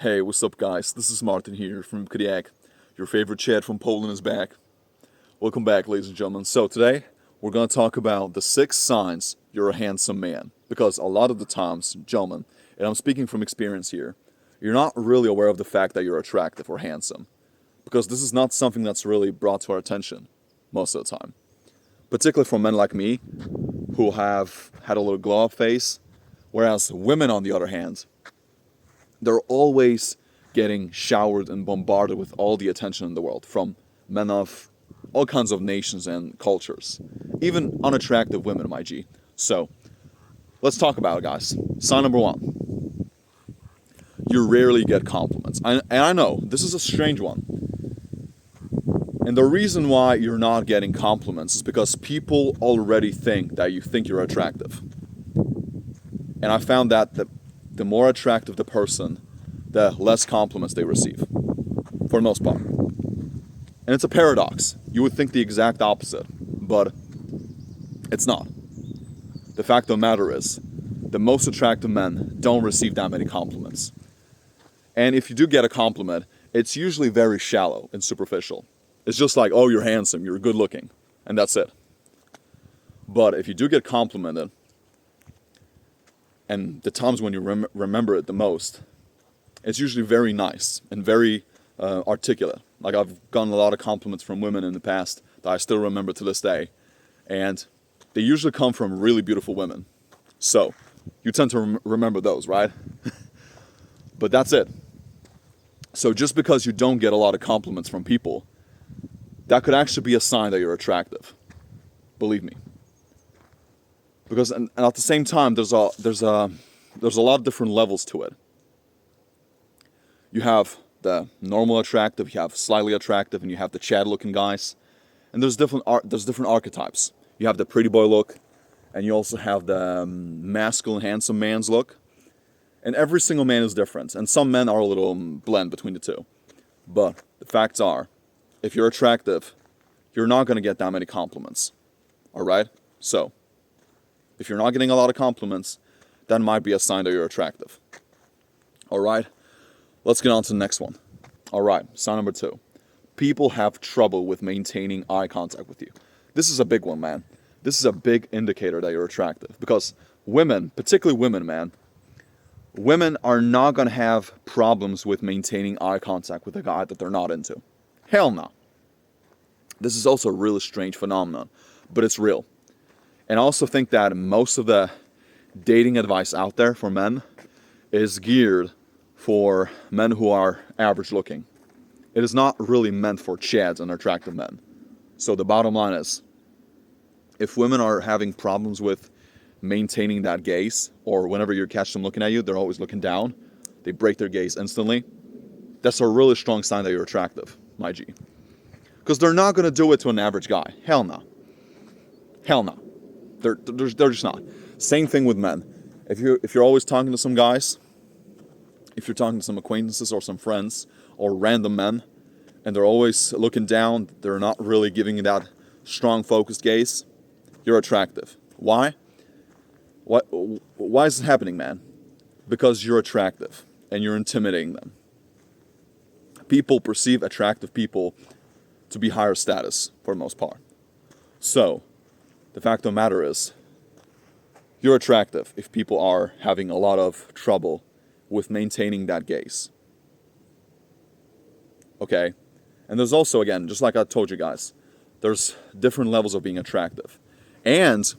Hey, what's up, guys? This is Martin here from Kodiak. Your favorite Chad from Poland is back. Welcome back, ladies and gentlemen. So today, we're going to talk about the 6 signs you're a handsome man. Because a lot of the times, gentlemen, and I'm speaking from experience here, you're not really aware of the fact that you're attractive or handsome. Because this is not something that's really brought to our attention most of the time. Particularly for men like me, who have had a little glow-up face, whereas women, on the other hand, they're always getting showered and bombarded with all the attention in the world from men of all kinds of nations and cultures. Even unattractive women, my G. So, let's talk about it, guys. Sign number 1. You rarely get compliments. And I know, this is a strange one. And the reason why you're not getting compliments is because people already think that you think you're attractive. And I found that the more attractive the person, the less compliments they receive, for the most part. And it's a paradox. You would think the exact opposite, but it's not. The fact of the matter is, the most attractive men don't receive that many compliments. And if you do get a compliment, it's usually very shallow and superficial. It's just like, oh, you're handsome, you're good looking, and that's it. But if you do get complimented, and the times when you remember it the most, it's usually very nice and very articulate. Like, I've gotten a lot of compliments from women in the past that I still remember to this day. And they usually come from really beautiful women. So, you tend to remember those, right? But that's it. So just because you don't get a lot of compliments from people, that could actually be a sign that you're attractive. Believe me. Because and at the same time, there's a lot of different levels to it. You have the normal attractive, you have slightly attractive, and you have the Chad-looking guys. And there's different archetypes. You have the pretty boy look, and you also have the masculine, handsome man's look. And every single man is different, and some men are a little blend between the two. But the facts are, if you're attractive, you're not going to get that many compliments. All right? So, if you're not getting a lot of compliments, that might be a sign that you're attractive. All right? Let's get on to the next one. All right, sign number 2. People have trouble with maintaining eye contact with you. This is a big one, man. This is a big indicator that you're attractive. Because women, particularly women, man, women are not going to have problems with maintaining eye contact with a guy that they're not into. Hell no. This is also a really strange phenomenon, but it's real. And I also think that most of the dating advice out there for men is geared for men who are average looking. It is not really meant for chads and attractive men. So the bottom line is, if women are having problems with maintaining that gaze, or whenever you catch them looking at you, they're always looking down, they break their gaze instantly, that's a really strong sign that you're attractive, my G. Because they're not going to do it to an average guy. Hell no. Hell no. They're just not. Same thing with men. If you're always talking to some guys, if you're talking to some acquaintances or some friends or random men, and they're always looking down, they're not really giving you that strong focused gaze, you're attractive. Why? Why is it happening, man? Because you're attractive and you're intimidating them. People perceive attractive people to be higher status for the most part. So, the fact of the matter is, you're attractive if people are having a lot of trouble with maintaining that gaze. Okay? And there's also, again, just like I told you guys, there's different levels of being attractive. And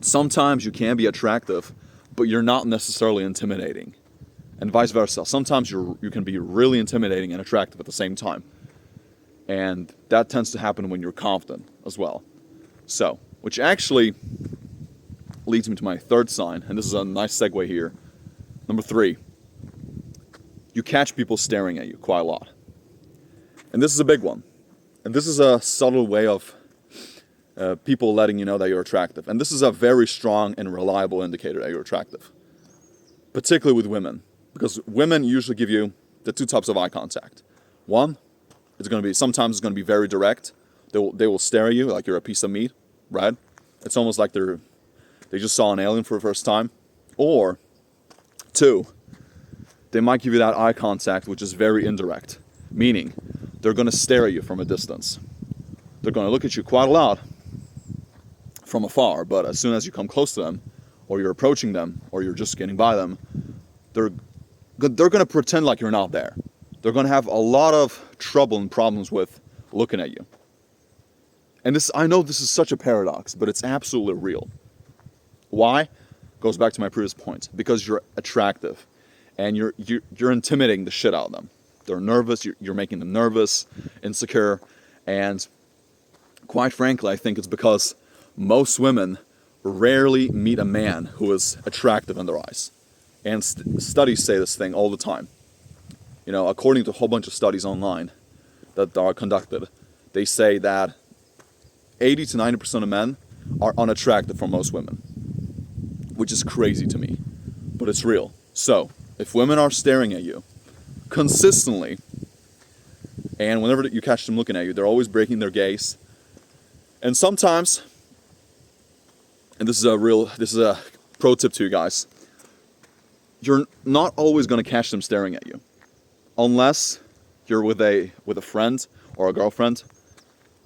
sometimes you can be attractive, but you're not necessarily intimidating. And vice versa. Sometimes you can be really intimidating and attractive at the same time. And that tends to happen when you're confident as well. So, which actually leads me to my 3rd sign, and this is a nice segue here. Number 3, you catch people staring at you quite a lot. And this is a big one. And this is a subtle way of people letting you know that you're attractive. And this is a very strong and reliable indicator that you're attractive. Particularly with women. Because women usually give you the 2 types of eye contact. One, sometimes it's going to be very direct. They will stare at you like you're a piece of meat, right? It's almost like they just saw an alien for the first time. Or 2, they might give you that eye contact, which is very indirect, meaning they're going to stare at you from a distance. They're going to look at you quite a lot from afar, but as soon as you come close to them, or you're approaching them, or you're just getting by them, they're going to pretend like you're not there. They're going to have a lot of trouble and problems with looking at you. And this, I know this is such a paradox, but it's absolutely real. Why? Goes back to my previous point. Because you're attractive, and you're intimidating the shit out of them. They're nervous. You're making them nervous, insecure, and quite frankly, I think it's because most women rarely meet a man who is attractive in their eyes. And studies say this thing all the time. You know, according to a whole bunch of studies online that are conducted, they say that 80 to 90% of men are unattractive for most women, which is crazy to me, but it's real. So, if women are staring at you consistently, and whenever you catch them looking at you, they're always breaking their gaze, and sometimes, and this is a pro tip to you guys, you're not always going to catch them staring at you, unless you're with a friend or a girlfriend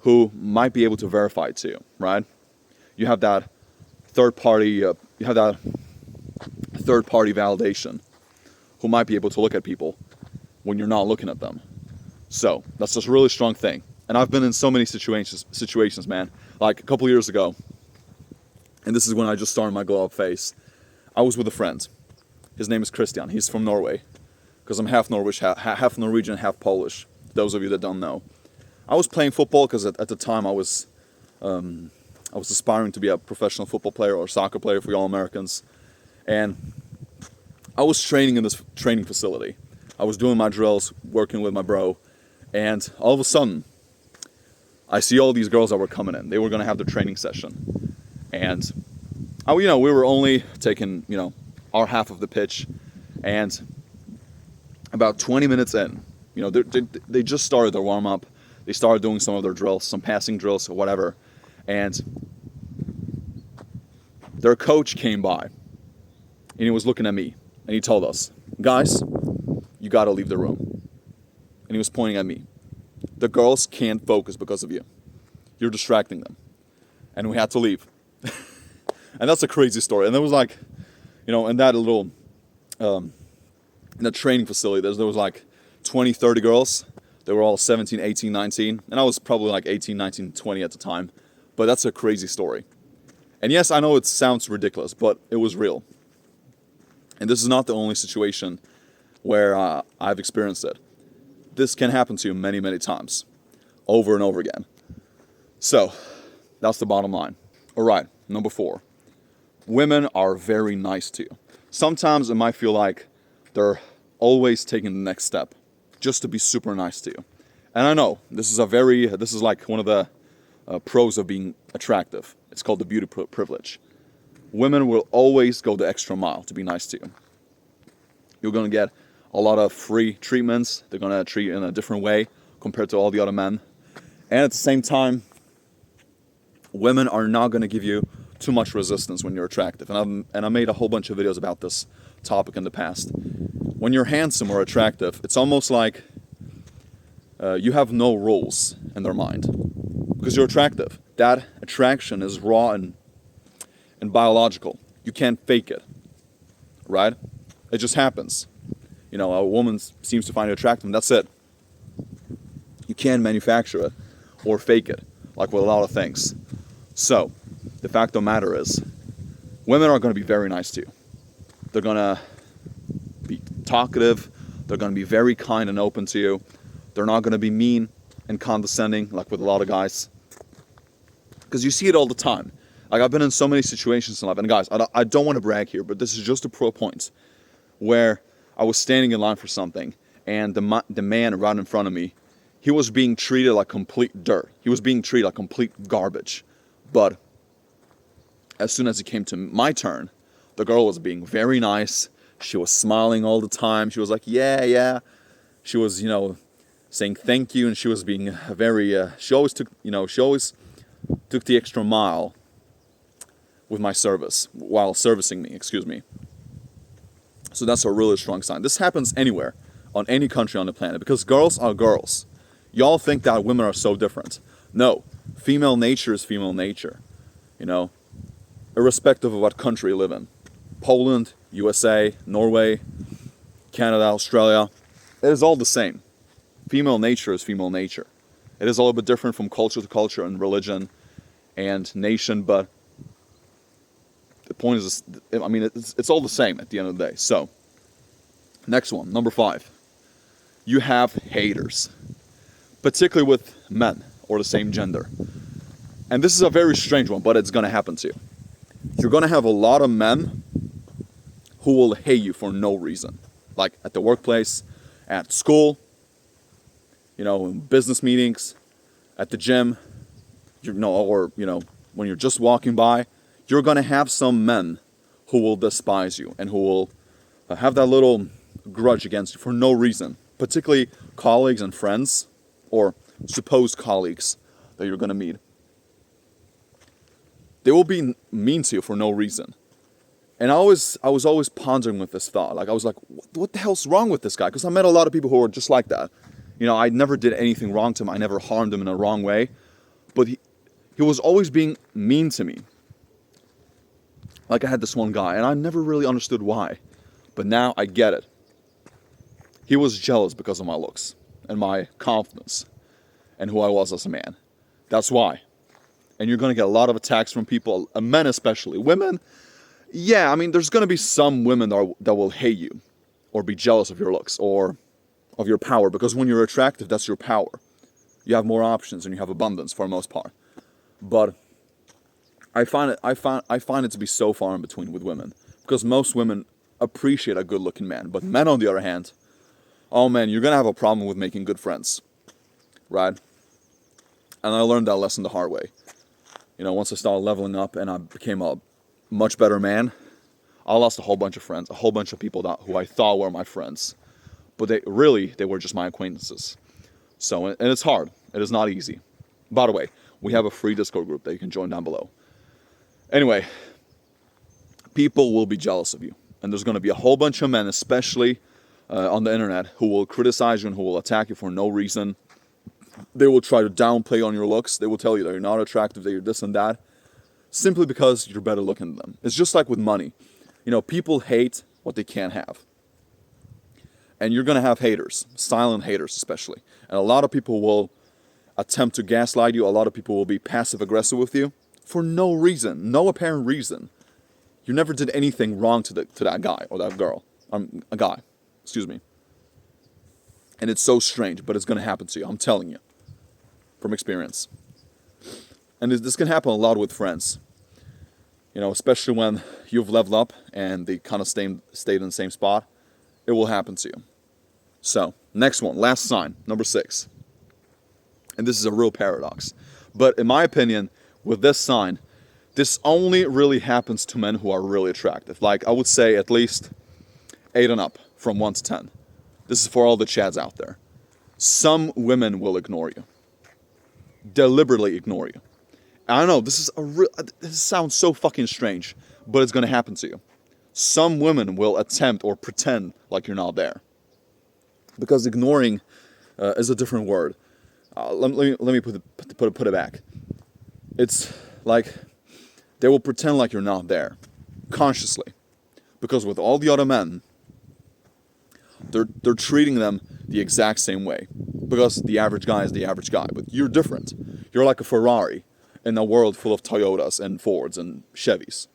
who might be able to verify it to you, right? You have that third party validation who might be able to look at people when you're not looking at them. So that's just a really strong thing. And I've been in so many situations, man. Like a couple years ago, and this is when I just started my glow up phase. I was with a friend. His name is Christian. He's from Norway, because I'm half half Norwegian, half Polish. Those of you that don't know, I was playing football because at the time I was aspiring to be a professional football player or soccer player for all Americans, and I was training in this training facility. I was doing my drills, working with my bro, and all of a sudden, I see all these girls that were coming in. They were going to have their training session, and we were only taking our half of the pitch, and about 20 minutes in, they just started their warm up. They started doing some of their drills, some passing drills or whatever, and their coach came by, and he was looking at me, and he told us, "Guys, you got to leave the room." And he was pointing at me. "The girls can't focus because of you. You're distracting them." And we had to leave. And that's a crazy story. And there was like, in that little, in the training facility, there was like 20, 30 girls. They were all 17, 18, 19. And I was probably like 18, 19, 20 at the time. But that's a crazy story. And yes, I know it sounds ridiculous, but it was real. And this is not the only situation where I've experienced it. This can happen to you many, many times, over and over again. So, that's the bottom line. All right, number 4. Women are very nice to you. Sometimes it might feel like they're always taking the next step just to be super nice to you. And I know, this is like one of the pros of being attractive. It's called the beauty privilege. Women will always go the extra mile to be nice to you. You're going to get a lot of free treatments. They're going to treat you in a different way compared to all the other men. And at the same time, women are not going to give you too much resistance when you're attractive. And I made a whole bunch of videos about this topic in the past. When you're handsome or attractive, it's almost like you have no rules in their mind because you're attractive. That attraction is raw and biological. You can't fake it, right? It just happens. A woman seems to find you attractive, and that's it. You can't manufacture it or fake it, like with a lot of things. So, the fact of the matter is, women are going to be very nice to you. They're going to be talkative. They're going to be very kind and open to you. They're not going to be mean and condescending, like with a lot of guys. Because you see it all the time. Like, I've been in so many situations in life, and guys, I don't want to brag here, but this is just a pro point, where I was standing in line for something, and the man right in front of me, he was being treated like complete dirt. He was being treated like complete garbage. But as soon as it came to my turn, the girl was being very nice. She was smiling all the time. She was like, yeah. She was, saying thank you, and she was being very, she always took the extra mile with my service, while servicing me, excuse me. So that's a really strong sign. This happens anywhere, on any country on the planet, because girls are girls. Y'all think that women are so different. No, female nature is female nature, you know, irrespective of what country you live in. Poland, USA, Norway, Canada, Australia, it is all the same. Female nature is female nature. It is a little bit different from culture to culture and religion and nation, but the point is, I mean, it's all the same at the end of the day. So, next one, number 5. You have haters, particularly with men or the same gender. And this is a very strange one, but it's going to happen to you. You're going to have a lot of men who will hate you for no reason. Like at the workplace, at school, you know, in business meetings, at the gym, or, you know, when you're just walking by, you're going to have some men who will despise you and who will have that little grudge against you for no reason. Particularly colleagues and friends, or supposed colleagues that you're going to meet. They will be mean to you for no reason. And I was always pondering with this thought. Like, I was like, what the hell's wrong with this guy? Because I met a lot of people who were just like that. You know, I never did anything wrong to him. I never harmed him in a wrong way. But he was always being mean to me. Like, I had this one guy, and I never really understood why. But now I get it. He was jealous because of my looks and my confidence and who I was as a man. That's why. And you're going to get a lot of attacks from people, men especially. Women, yeah, I mean, there's going to be some women that will hate you or be jealous of your looks or of your power, because when you're attractive, that's your power. You have more options and you have abundance for the most part. But I find it to be so far in between with women, because most women appreciate a good-looking man, but men, on the other hand, oh man, you're going to have a problem with making good friends, right? And I learned that lesson the hard way. You know, once I started leveling up and I became a much better man, I lost a whole bunch of friends, a whole bunch of people who I thought were my friends. But they were just my acquaintances. So, and it's hard. It is not easy. By the way, we have a free Discord group that you can join down below. Anyway, people will be jealous of you. And there's going to be a whole bunch of men, especially on the internet, who will criticize you and who will attack you for no reason. They will try to downplay on your looks. They will tell you that you're not attractive, that you're this and that, simply because you're better looking than them. It's just like with money. You know, people hate what they can't have. And you're going to have haters, silent haters especially. And a lot of people will attempt to gaslight you. A lot of people will be passive-aggressive with you for no reason, no apparent reason. You never did anything wrong to that guy or that girl. A guy. Excuse me. And it's so strange, but it's going to happen to you. I'm telling you. From experience. And this can happen a lot with friends. You know, especially when you've leveled up and they kind of stayed in the same spot. It will happen to you. So, next one. Last sign. Number 6. And this is a real paradox. But in my opinion, with this sign, this only really happens to men who are really attractive. Like, I would say at least 8 and up. From 1 to 10. This is for all the chads out there. Some women will ignore you. Deliberately ignore you. I know, this sounds so fucking strange, but it's going to happen to you. Some women will attempt or pretend like you're not there. Because ignoring is a different word. Let me put it back. It's like they will pretend like you're not there. Consciously. Because with all the other men, they're treating them the exact same way. Because the average guy is the average guy. But you're different. You're like a Ferrari in a world full of Toyotas and Fords and Chevys.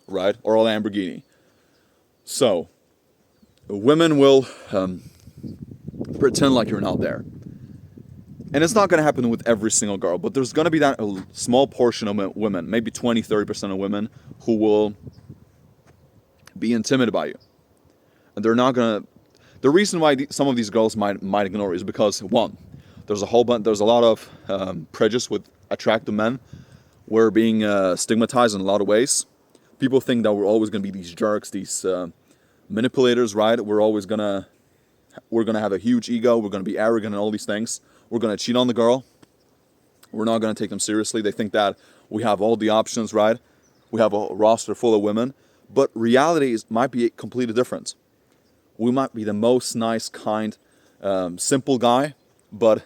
Right? Or a Lamborghini. So, women will pretend like you're not there. And it's not going to happen with every single girl. But there's going to be that small portion of women, maybe 20-30% of women, who will be intimidated by you. And they're not going to... The reason why some of these girls might ignore you is because, one, there's a lot of prejudice with attractive men. We're being stigmatized in a lot of ways. People think that we're always going to be these jerks, these manipulators, right? We're gonna have a huge ego. We're going to be arrogant and all these things. We're going to cheat on the girl. We're not going to take them seriously. They think that we have all the options, right? We have a roster full of women. But reality might be completely different. We might be the most nice, kind, simple guy, but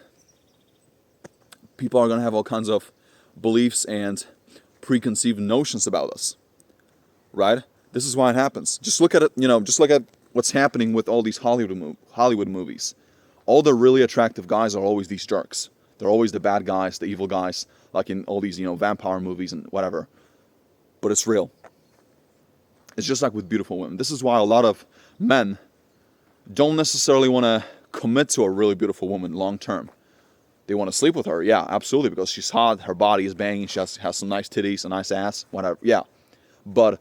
people are going to have all kinds of beliefs and preconceived notions about us, right? This is why it happens. Just look at it, just look at what's happening with all these Hollywood movies. All the really attractive guys are always these jerks. They're always the bad guys, the evil guys, like in all these, vampire movies and whatever. But it's real. It's just like with beautiful women. This is why a lot of men don't necessarily want to commit to a really beautiful woman long term. They want to sleep with her, yeah, absolutely, because she's hot, her body is banging, she has some nice titties, a nice ass, whatever, yeah. But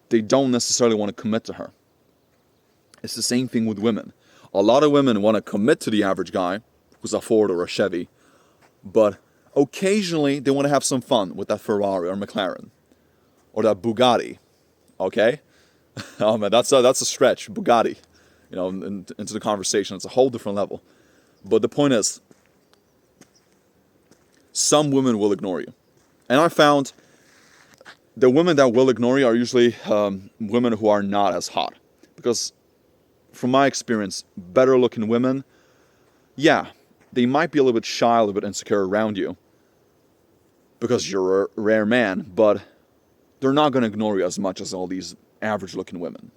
they don't necessarily want to commit to her. It's the same thing with women. A lot of women want to commit to the average guy, who's a Ford or a Chevy, but occasionally they want to have some fun with that Ferrari or McLaren, or that Bugatti, okay? Oh man, that's a stretch, Bugatti, into the conversation. It's a whole different level. But the point is, some women will ignore you. And I found the women that will ignore you are usually women who are not as hot. Because from my experience, better looking women, yeah, they might be a little bit shy, a little bit insecure around you because you're a rare man, but they're not going to ignore you as much as all these average looking women.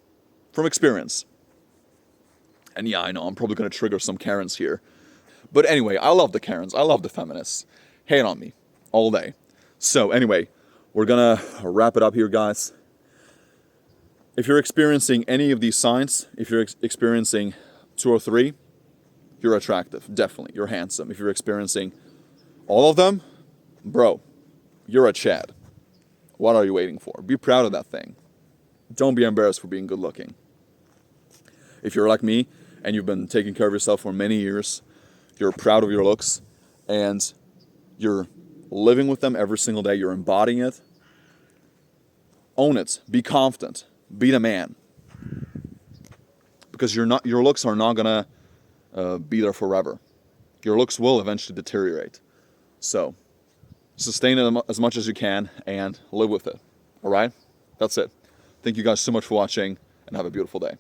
From experience. And yeah, I know, I'm probably going to trigger some Karens here. But anyway, I love the Karens. I love the feminists. Hate on me all day. So anyway, we're going to wrap it up here, guys. If you're experiencing any of these signs, if you're experiencing 2 or 3, you're attractive. Definitely. You're handsome. If you're experiencing all of them, bro, you're a Chad. What are you waiting for? Be proud of that thing. Don't be embarrassed for being good looking. If you're like me and you've been taking care of yourself for many years, you're proud of your looks, and you're living with them every single day, you're embodying it, own it, be confident, be the man. Because your looks are not going to be there forever. Your looks will eventually deteriorate. So, sustain it as much as you can and live with it. All right? That's it. Thank you guys so much for watching, and have a beautiful day.